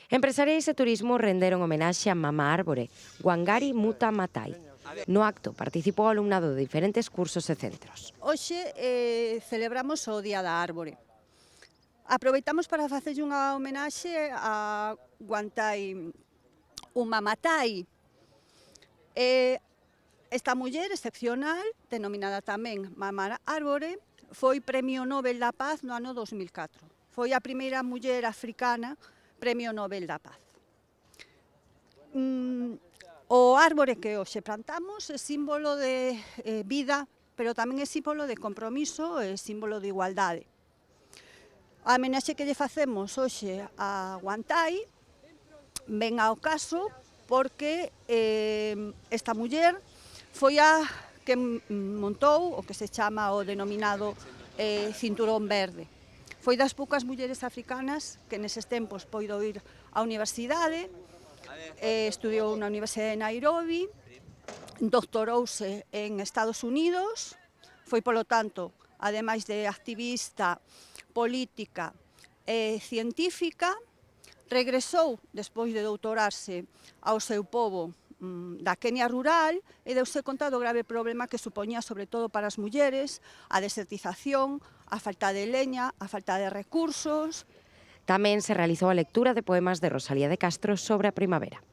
Empresariais e turismo renderon homenaxe a Mama Árbore, Wangari Muta Matai. No acto participou o alumnado de diferentes cursos e centros. Hoxe celebramos o Día da Árbore. Aproveitamos para facerlle unha homenaxe a Wangari Uma Matai. Esta muller excepcional, denominada tamén Mama Árbore, foi Premio Nobel da Paz no ano 2004. Foi a primeira muller africana Premio Nobel da Paz. O árbore que hoxe plantamos é símbolo de vida, pero tamén é símbolo de compromiso e símbolo de igualdade. A homenaxe que lle facemos hoxe a Wangari ven ao caso porque esta muller foi a que montou o que se chama o denominado cinturón verde. Foi das poucas mulleres africanas que neses tempos poido ir á universidade, estudiou na Universidade de Nairobi, doctorouse en Estados Unidos, foi, polo tanto, ademais de activista, política e científica, regresou, despois de doutorarse, ao seu pobo da Kenia rural e deuse conta do grave problema que supoñía, sobre todo para as mulleres, a desertización, a falta de leña, a falta de recursos. Tamén se realizou a lectura de poemas de Rosalía de Castro sobre a primavera.